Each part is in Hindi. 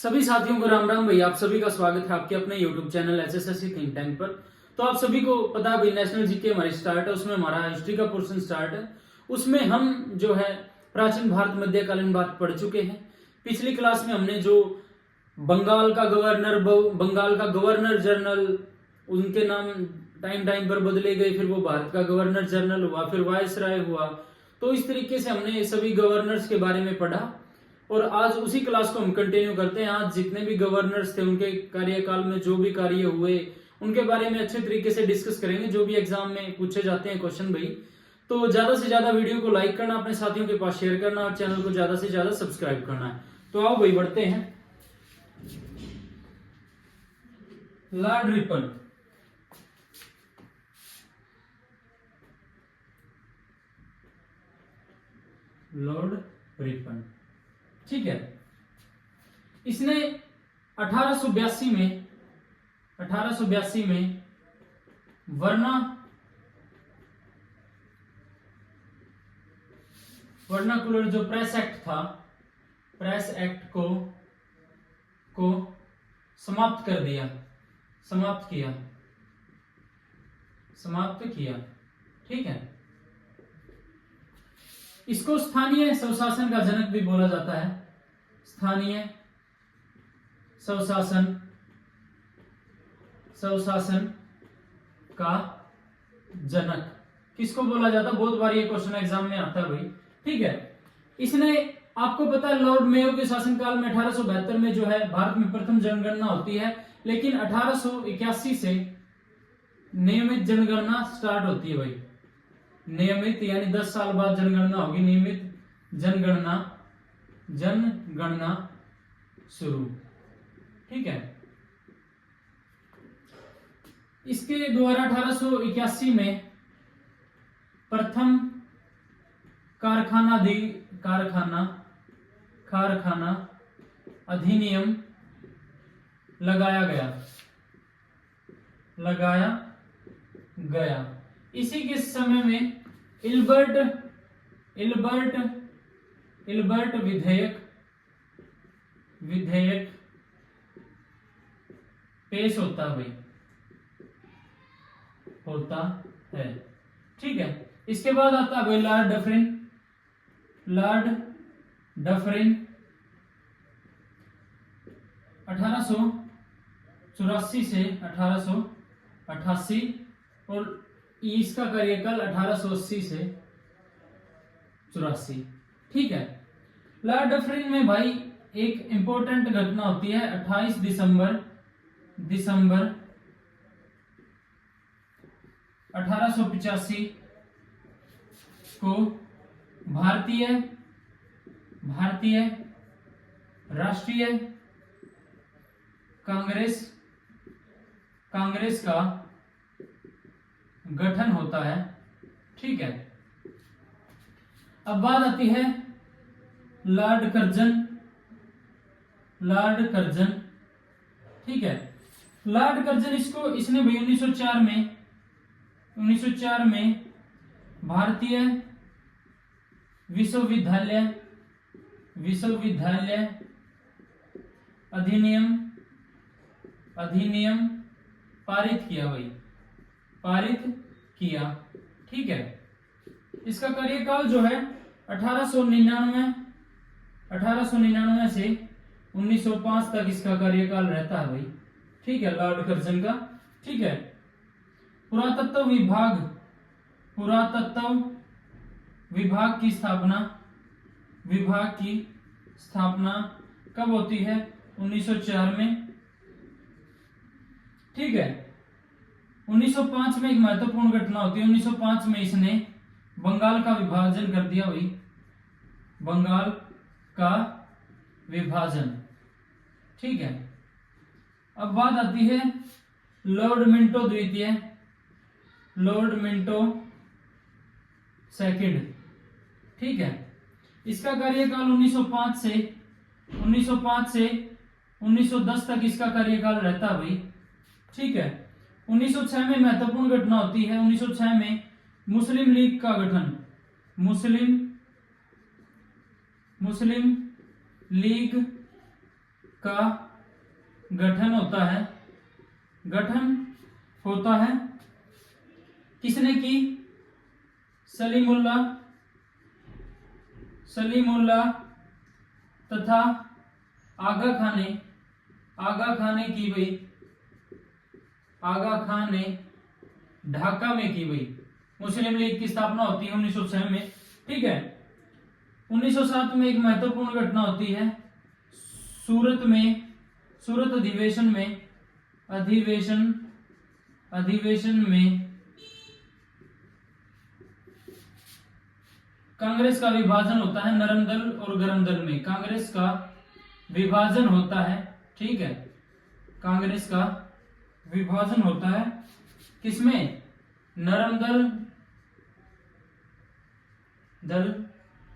सभी साथियों को राम राम। भैया आप सभी का स्वागत है आपके अपने YouTube channel SSC think tank पर। तो आप सभी को पता है भाई नेशनल जीके हमारी स्टार्ट है, उसमें हमारा हिस्ट्री का पोर्शन स्टार्ट है। उसमें हम जो है प्राचीन भारत मध्यकालीन बात पढ़ चुके हैं। पिछली क्लास में हमने जो बंगाल का गवर्नर जनरल, उनके नाम टाइम टाइम पर बदले गए, फिर वो भारत का गवर्नर जनरल हुआ, फिर वायसराय हुआ। तो इस तरीके से हमने सभी गवर्नर्स के बारे में पढ़ा और आज उसी क्लास को हम कंटिन्यू करते हैं। आज जितने भी गवर्नर्स थे उनके कार्यकाल में जो भी कार्य हुए उनके बारे में अच्छे तरीके से डिस्कस करेंगे, जो भी एग्जाम में पूछे जाते हैं क्वेश्चन भाई। तो ज्यादा से ज्यादा वीडियो को लाइक करना, अपने साथियों के पास शेयर करना और चैनल को ज्यादा से ज्यादा सब्सक्राइब करना है। तो आओ भाई बढ़ते हैं। लॉर्ड रिपन, लॉर्ड रिपन, ठीक है। इसने 1882 में वर्नाकुलर जो प्रेस एक्ट था, प्रेस एक्ट को समाप्त किया, ठीक है। इसको स्थानीय स्वशासन का जनक भी बोला जाता है। स्थानीय स्वशासन का जनक किसको बोला जाता है? बहुत बार ये क्वेश्चन एग्जाम में आता है भाई, ठीक है। इसने, आपको पता है लॉर्ड मेयो के शासनकाल में 1872 में जो है भारत में प्रथम जनगणना होती है, लेकिन 1881 से नियमित जनगणना स्टार्ट होती है भाई। नियमित यानी 10 साल बाद जनगणना होगी, नियमित जनगणना शुरू, ठीक है। इसके द्वारा 1881 में प्रथम कारखाना अधिनियम लगाया गया। इसी के समय में इल्बर्ट विधेयक पेश होता है, ठीक है। इसके बाद आता है लॉर्ड डफरिन 1884 से 1888 और इसका कार्यकाल 1880 से 84, ठीक है। लॉर्ड डफरिन में भाई एक इंपॉर्टेंट घटना होती है। 28 दिसंबर 1885 को भारतीय राष्ट्रीय कांग्रेस का गठन होता है, ठीक है। अब बात आती है लॉर्ड कर्जन, ठीक है। लॉर्ड कर्जन इसने भाई 1904 में भारतीय विश्वविद्यालय अधिनियम पारित किया, ठीक है। इसका कार्यकाल जो है 1899 से 1905 तक इसका कार्यकाल रहता है भाई, ठीक है, लॉर्ड कर्जन का, ठीक है। पुरातत्व विभाग की स्थापना कब होती है? 1904 में, ठीक है। 1905 में एक महत्वपूर्ण घटना होती है। 1905 में इसने बंगाल का विभाजन कर दिया भाई, बंगाल का विभाजन, ठीक है। अब बात आती है लॉर्ड मिंटो द्वितीय, लॉर्ड मिंटो सेकंड, ठीक है। इसका कार्यकाल 1905 से 1910 तक इसका कार्यकाल रहता है भाई, ठीक है। 1906 में महत्वपूर्ण घटना होती है। 1906 में मुस्लिम लीग का गठन, मुस्लिम लीग का गठन होता है, गठन होता है। किसने की? सलीमुल्लाह तथा आगा खान ने की गई, आगा खान ने ढाका में की गई। मुस्लिम लीग की स्थापना होती है 1906 में। ठीक है। 1907 में एक महत्वपूर्ण घटना होती है, सूरत अधिवेशन में कांग्रेस का विभाजन होता है नरम दल और गरम दल में। कांग्रेस का विभाजन होता है। ठीक है। कांग्रेस का विभाजन होता है किसमें? नरम दल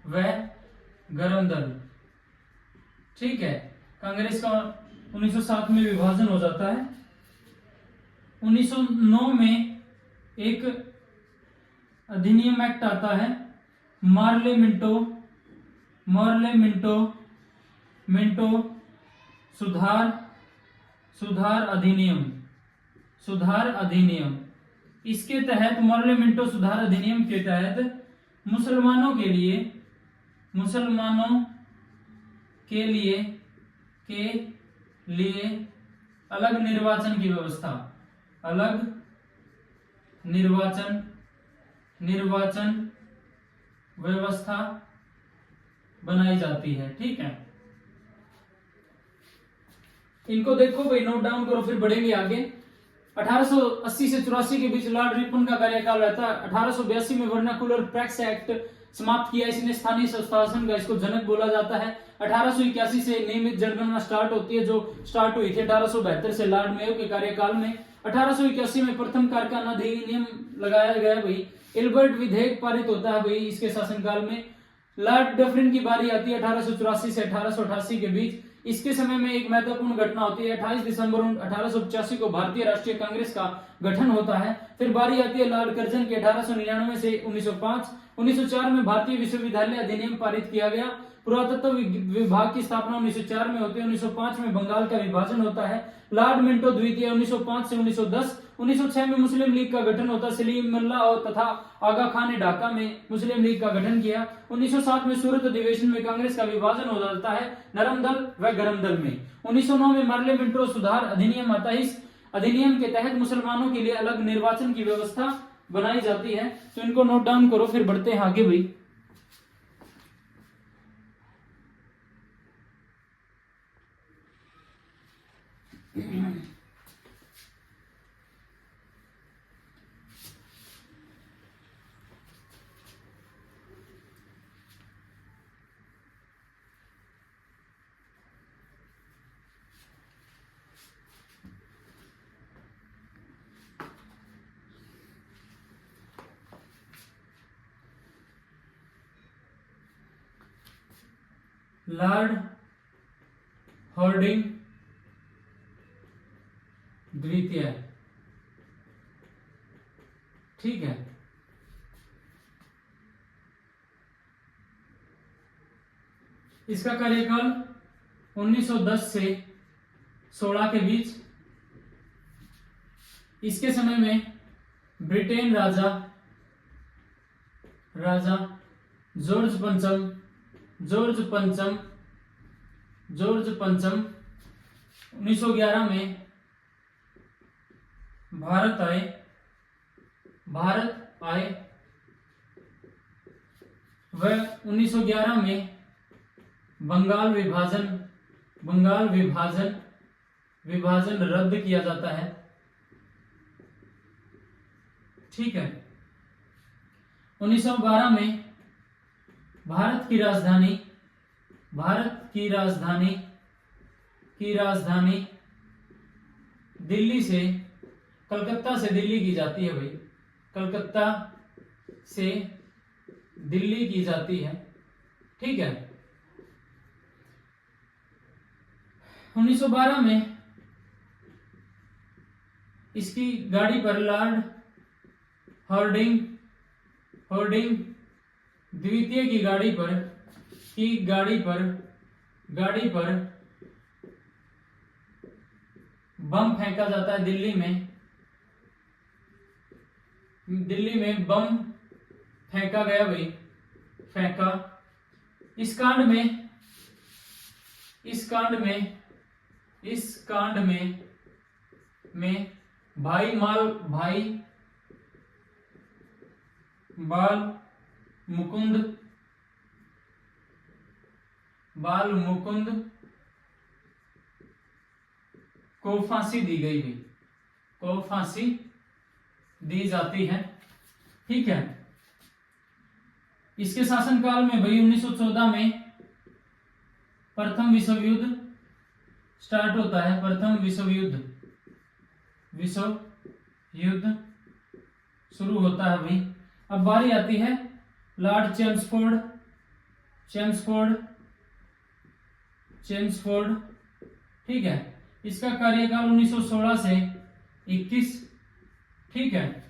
व गरम दल। ठीक है। कांग्रेस का 1907 में विभाजन हो जाता है। 1909 में एक अधिनियम एक्ट आता है, मार्ले मिंटो सुधार अधिनियम। इसके तहत, मार्ले मिंटो सुधार अधिनियम के तहत मुसलमानों के लिए अलग निर्वाचन की व्यवस्था, अलग निर्वाचन व्यवस्था बनाई जाती है। ठीक है। इनको देखो भाई, नोट डाउन करो, फिर बढ़ेंगे आगे। 1880 से 84 के बीच लॉर्ड रिपन का कार्यकाल रहता है। 1882 में वर्नाकुलर प्रेस एक्ट समाप्त किया, इसने स्थानीय स्वशासन का इसको जनक बोला जाता है। 1881 से नियमित जनगणना स्टार्ट होती है, जो स्टार्ट हुई थी 1872 से लॉर्ड मेयो के कार्यकाल में। 1881 में प्रथम कारखाना अधिनियम लगाया गया भाई। एल्बर्ट विधेयक पारित होता है भाई इसके शासनकाल में। लॉर्ड डफरिन की बारी आती है 1884 से 1888 के बीच। इसके समय में एक महत्वपूर्ण घटना होती है, 28 दिसंबर 1885 को भारतीय राष्ट्रीय कांग्रेस का गठन होता है। फिर बारी आती है लॉर्ड कर्जन की 1899 से 1905। 1904 में भारतीय विश्वविद्यालय अधिनियम पारित किया गया। पुरातत्व विभाग की स्थापना 1904 में होती है। 1905 में बंगाल का विभाजन होता है। लॉर्ड मिंटो द्वितीय 1905 से 1910। 1906 में मुस्लिम लीग का गठन होता है। सलीमुल्लाह और तथा आगा खान ने ढाका में मुस्लिम लीग का गठन किया। 1907 में सूरत अधिवेशन में कांग्रेस का विभाजन हो जाता है नरम दल व गरम दल में। 1909 में मार्ले मिंटो सुधार अधिनियम आता है। इस अधिनियम के तहत मुसलमानों के लिए अलग निर्वाचन की व्यवस्था बनाई जाती है। तो इनको नोट डाउन करो, फिर बढ़ते हैं आगे भाई। लॉर्ड हार्डिंग द्वितीय। ठीक है। इसका कार्यकाल 1910 से 16 के बीच। इसके समय में ब्रिटेन राजा जॉर्ज पंचम 1911 में भारत आए वह 1911 में बंगाल विभाजन रद्द किया जाता है। ठीक है। 1912 में भारत की राजधानी कलकत्ता से दिल्ली की जाती है भाई। कलकत्ता से दिल्ली की जाती है। ठीक है। 1912 में इसकी गाड़ी पर लॉर्ड हार्डिंग द्वितीय की गाड़ी पर बम फेंका जाता है दिल्ली में, दिल्ली में बम फेंका गया भाई, फेंका। इस कांड में भाई बाल मुकुंद को फांसी दी गई भी, को फांसी दी जाती है, ठीक है। इसके शासनकाल में भाई 1914 में प्रथम विश्व युद्ध स्टार्ट होता है, प्रथम विश्व युद्ध शुरू होता है भाई। अब बारी आती है लॉर्ड चेम्सफोर्ड, ठीक है। इसका कार्यकाल 1916 से 21, ठीक है।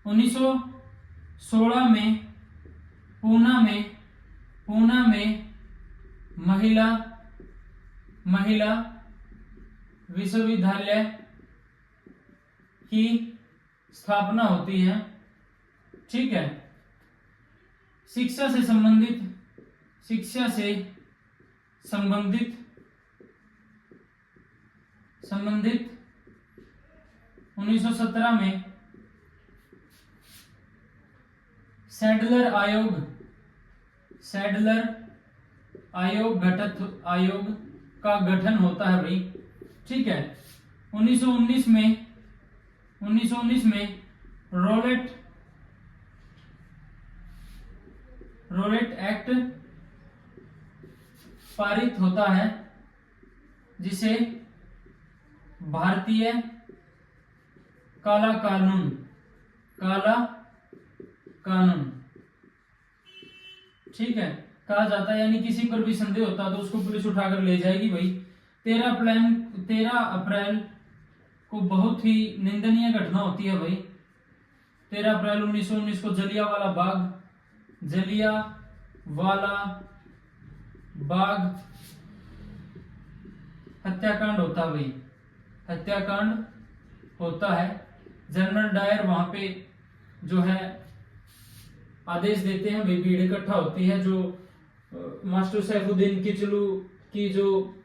1916 में पूना में महिला विश्वविद्यालय की स्थापना होती है, ठीक है। शिक्षा से संबंधित 1917 में सैडलर आयोग का गठन होता है भाई, ठीक है। 1919 में रोलेट एक्ट पारित होता है, जिसे भारतीय काला कानून, ठीक है, कहा जाता है। यानी किसी पर भी संदेह होता तो उसको पुलिस उठाकर ले जाएगी भाई। 13 अप्रैल को बहुत ही निंदनीय घटना होती है भाई। 13 अप्रैल 1919 को जलियांवाला बाग हत्याकांड होता है भाई, हत्याकांड होता है। जनरल डायर वहां पे जो है आदेश देते हैं भाई, भीड़ इकट्ठा होती है। जो मास्टर सैफुद्दीन किचलू की जो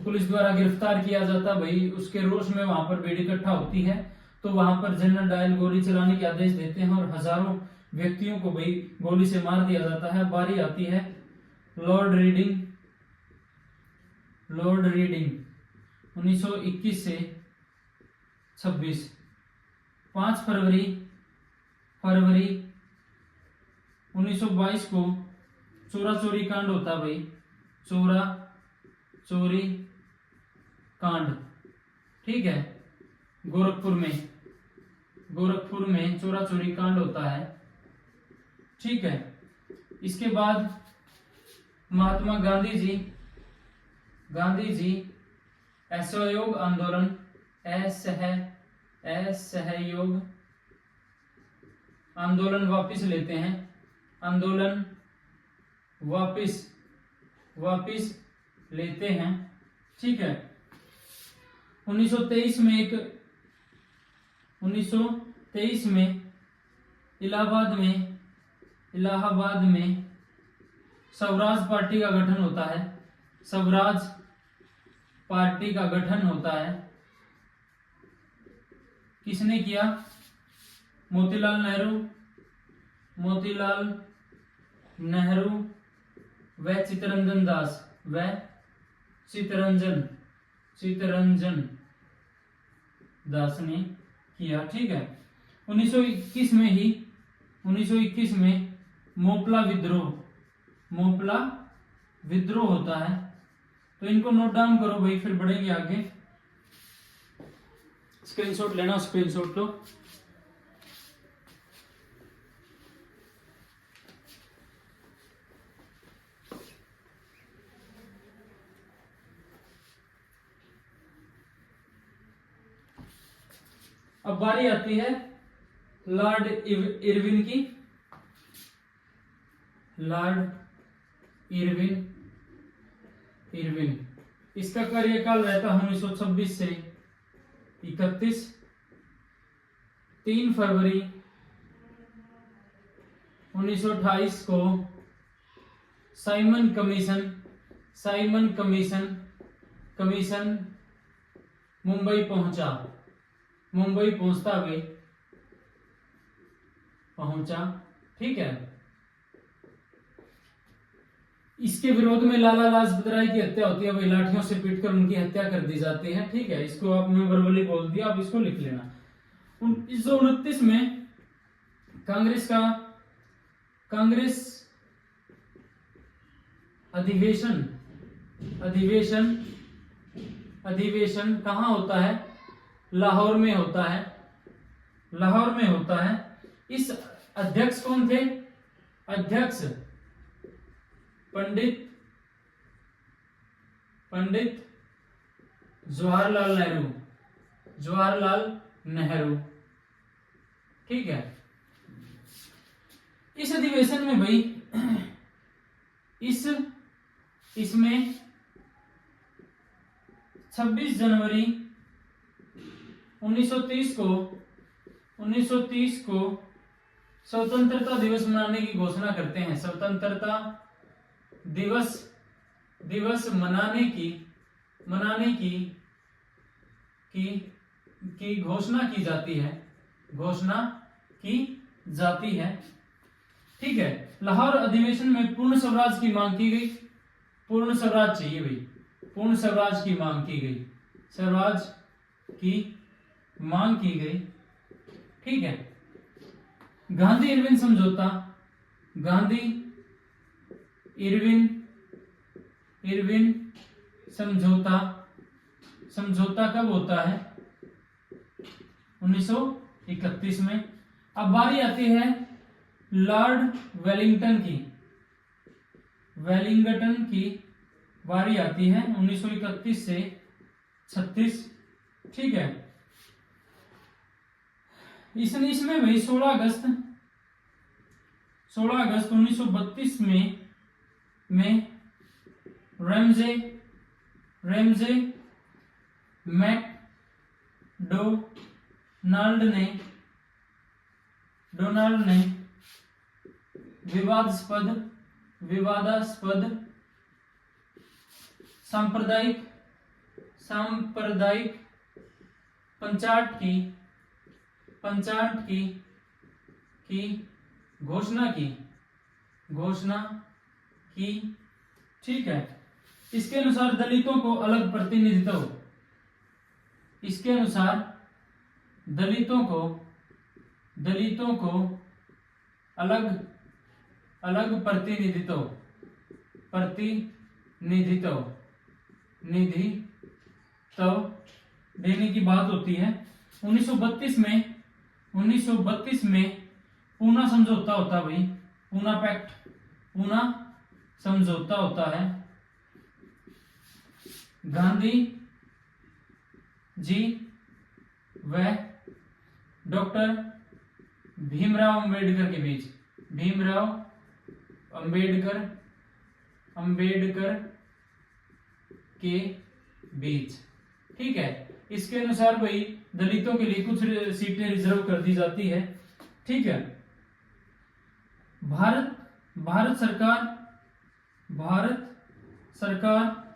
पुलिस द्वारा गिरफ्तार किया जाता भाई, उसके रोष में वहां पर भीड़ इकट्ठा होती है। तो वहां पर जनरल डायल गोली चलाने के आदेश देते हैं और हजारों व्यक्तियों को भाई गोली से मार दिया जाता है। बारी आती है लॉर्ड रीडिंग 1921 से 26। 5 फरवरी 1922 को चोरी कांड होता भाई, चोरी कांड, ठीक है। गोरखपुर में चोरी कांड होता है, ठीक है। इसके बाद महात्मा गांधी जी असहयोग आंदोलन वापस लेते हैं, आंदोलन वापस लेते हैं, ठीक है। 1923 में इलाहाबाद में स्वराज पार्टी का गठन होता है, स्वराज पार्टी का गठन होता है। किसने किया? मोतीलाल नेहरू व चित्तरंजन दास चित्तरंजन दास ने किया, ठीक है। 1921 में मोपला विद्रोह होता है। तो इनको नोट डाउन करो भाई, फिर बढ़ेंगे आगे। स्क्रीनशॉट लेना, स्क्रीनशॉट लो। अब बारी आती है लॉर्ड इरविन की। लॉर्ड इरविन इसका कार्यकाल रहता है 1926 से 31। 3 फरवरी 1928 को साइमन कमीशन मुंबई पहुंचा। ठीक है। इसके विरोध में लाला लाजपत राय की हत्या होती है, वही लाठियों से पीटकर उनकी हत्या कर दी जाती है। ठीक है, इसको आपने वर्बली बोल दिया, आप इसको लिख लेना। 1929 में कांग्रेस अधिवेशन कहाँ होता है? लाहौर में होता है। इस अध्यक्ष कौन थे? अध्यक्ष पंडित जवाहरलाल नेहरू। ठीक है। इस अधिवेशन में भाई इसमें 26 जनवरी 1930 को स्वतंत्रता दिवस मनाने की घोषणा करते हैं। स्वतंत्रता दिवस मनाने की घोषणा की जाती है। ठीक है। लाहौर अधिवेशन में पूर्ण स्वराज की मांग की गई। पूर्ण स्वराज चाहिए भाई, पूर्ण स्वराज की मांग की गई। ठीक है। गांधी इरविन समझौता कब होता है? 1931 में। अब बारी आती है लॉर्ड वेलिंगटन की बारी आती है 1931 से 36। ठीक है। इसमें भाई 16 अगस्त 1932 में रेमजे मैकडोनाल्ड ने विवादास्पद सांप्रदायिक पंचायत की घोषणा की। ठीक है। इसके अनुसार दलितों को अलग प्रतिनिधित्व अलग प्रतिनिधित्व देने की बात होती है। 1932 में पूना समझौता होता है भाई, पूना समझौता होता है। गांधी जी व डॉक्टर भीमराव अंबेडकर के बीच ठीक है। इसके अनुसार भाई दलितों के लिए कुछ सीटें रिजर्व कर दी जाती है। ठीक है। भारत सरकार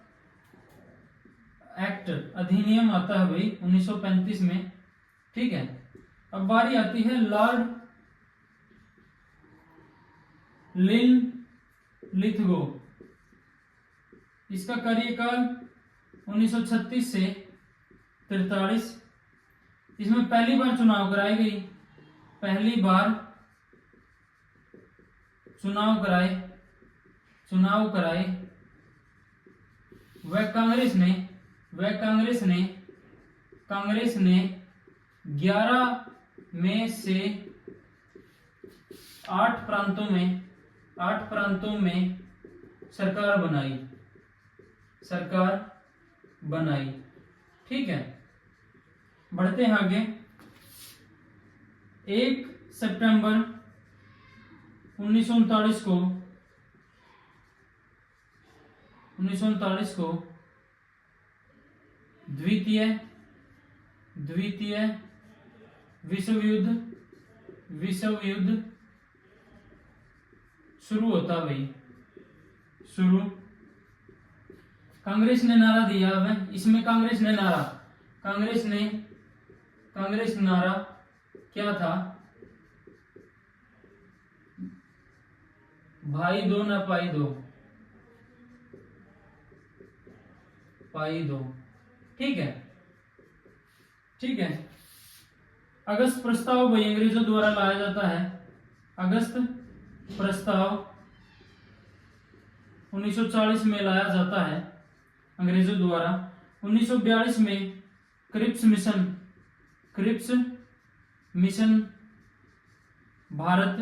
एक्ट अधिनियम आता है भाई 1935 में। ठीक है। अब बारी आती है लॉर्ड लिथगो। इसका कार्यकाल 1936 से 43। इसमें पहली बार चुनाव कराई गई, चुनाव कराए वह कांग्रेस ने 11 में से 8 प्रांतों में सरकार बनाई। ठीक है। बढ़ते हैं आगे। 1 सितंबर 1939 को द्वितीय विश्व युद्ध शुरू होता भाई, शुरू। कांग्रेस ने नारा दिया है इसमें, कांग्रेस नारा क्या था? भाई दो ना पाई दो, ठीक है। अगस्त प्रस्ताव भाई अंग्रेजों द्वारा लाया जाता है। अगस्त प्रस्ताव 1940 में लाया जाता है अंग्रेजों द्वारा। 1942 में क्रिप्स मिशन भारत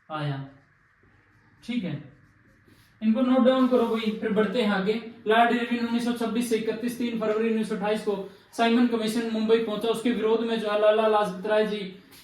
आया, ठीक है। इनको नोट डाउन करो भाई, फिर बढ़ते हैं आगे। लॉर्ड इरविन 1926 से 31 3 फरवरी 1928 को साइमन कमीशन मुंबई पहुंचा। उसके विरोध में जो लाला लाजपत राय जी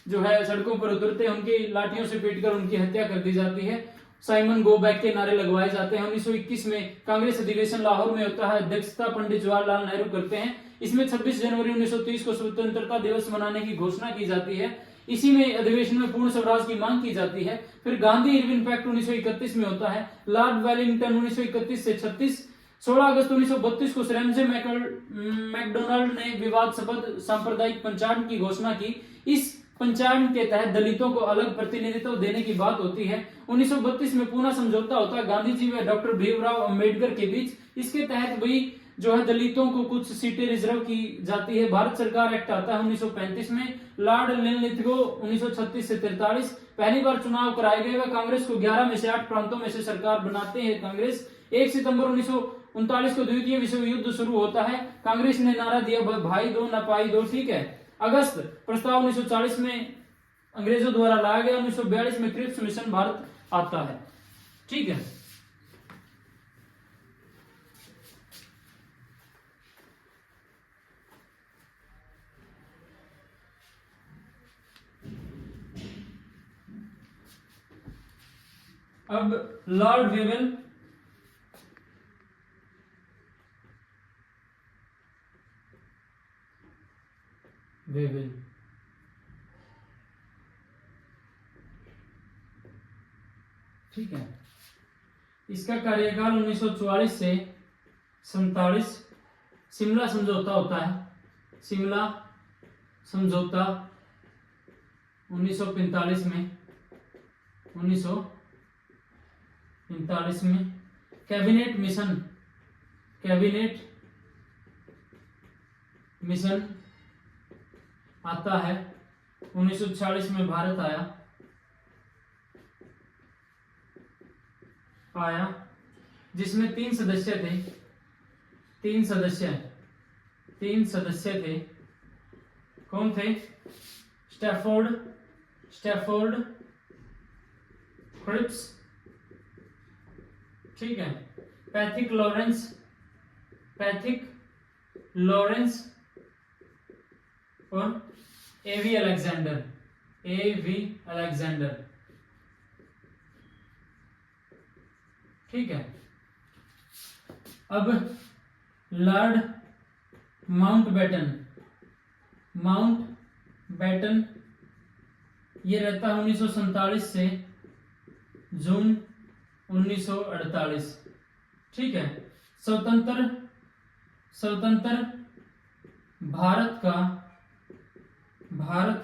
जो है सड़कों पर उतरते हैं, उनकी लाठियों से पीटकर उनकी हत्या कर दी जाती है। साइमन गो बैक के नारे लगवाए जाते हैं। 1921 में कांग्रेस अधिवेशन लाहौर में होता है, अध्यक्षता पंडित जवाहरलाल नेहरू करते हैं। इसमें 26 जनवरी 1930 को स्वतंत्रता दिवस मनाने की घोषणा की जाती है। इसी में अधिवेशन में पूर्ण स्वराज की मांग की जाती है। फिर गांधी इरविन पैक्ट 1931 में होता है। लॉर्ड वेलिंगटन 1931 से 36। 16 अगस्त 1932 को रैमजे मैकडोनाल्ड ने विवादास्पद सांप्रदायिक पंचायत की घोषणा की। इस पंचायत के तहत दलितों को अलग प्रतिनिधित्व देने की बात होती है। 1932 में पूना समझौता होता है गांधी जी व डॉक्टर भीमराव अंबेडकर के बीच। इसके तहत भी जो है दलितों को कुछ सीटें रिजर्व की जाती है। भारत सरकार एक्ट आता है 1935 में। लॉर्ड लिनलिथगो 1936 से 43 पहली बार चुनाव कराए गए। वह कांग्रेस को 11 में से 8 प्रांतों में से सरकार बनाते हैं कांग्रेस। 1 सितंबर 1939 को द्वितीय विश्व युद्ध शुरू होता है। कांग्रेस ने नारा दिया भाई दो ना पाई दो, ठीक है। अगस्त प्रस्ताव 1940 में अंग्रेजों द्वारा लाया गया। 1942 में क्रिप्स मिशन भारत आता है, ठीक है। अब लॉर्ड वेवेल ठीक है। इसका कार्यकाल 1944 से 47। शिमला समझौता होता है। शिमला समझौता 1945 में। 1945 में कैबिनेट मिशन आता है। 1946 में भारत आया जिसमें 3 सदस्य थे। 3 सदस्य थे। कौन थे? स्टैफोर्ड क्रिप्स, ठीक है। पैथिक लॉरेंस और एवी अलेक्जेंडर, ठीक है। अब लॉर्ड माउंटबेटन ये रहता है 1947 से जून 1948, ठीक है। स्वतंत्र भारत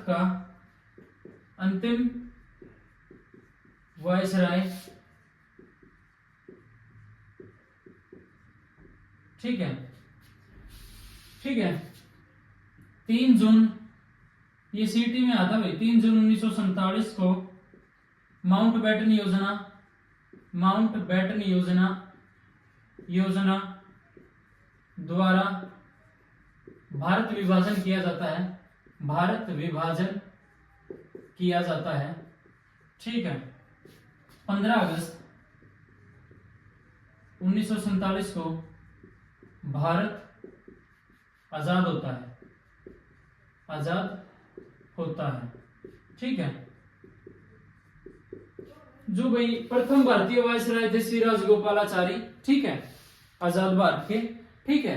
का अंतिम वायसराय, ठीक है। 3 जून ये सीटी में आता भाई। 3 जून 1947 को माउंटबेटन योजना द्वारा भारत विभाजन किया जाता है, ठीक है। 15 अगस्त 1947 को भारत आजाद होता है, ठीक है। जो भाई प्रथम भारतीय वायसराय थे श्री राजगोपालाचारी, ठीक है, आजाद भारत के, ठीक है।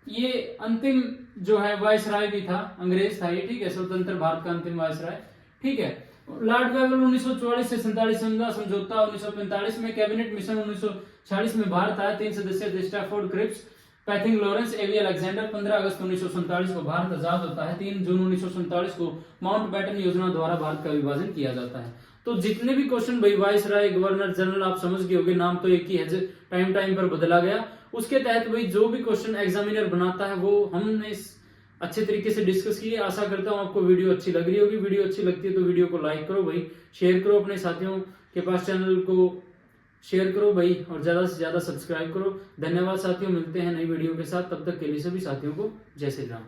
ये अंतिम जो है वायसराय भी था, अंग्रेज था ये, ठीक है, स्वतंत्र भारत का अंतिम वायसराय, ठीक है। लॉर्ड वेवल 1944 से 47 समझौता 1945 में, कैबिनेट मिशन 1946 में भारत आया, 3 सदस्य थे, स्टैफोर्ड क्रिप्स, पैथिंग लॉरेंस, एवी अलेक्जेंडर। 15 अगस्त 1947 को भारत आजाद होता है। 3 जून 1947 को माउंटबेटन योजना द्वारा भारत का विभाजन किया जाता है। तो जितने भी क्वेश्चन भाई वायसराय, गवर्नर जनरल, आप समझ गए होंगे, नाम तो एक ही है, टाइम टाइम पर बदला गया। उसके तहत भाई जो भी क्वेश्चन एग्जामिनर बनाता है वो हमने अच्छे तरीके से डिस्कस किए। आशा करता हूं आपको वीडियो अच्छी लग रही होगी। वीडियो अच्छी लगती है तो वीडियो को लाइक करो भाई, शेयर करो अपने साथियों के पास, चैनल को शेयर करो भाई, और ज्यादा से ज्यादा सब्सक्राइब करो। धन्यवाद साथियों, मिलते हैं नई वीडियो के साथ, तब तक के लिए सभी साथियों को जय श्री राम।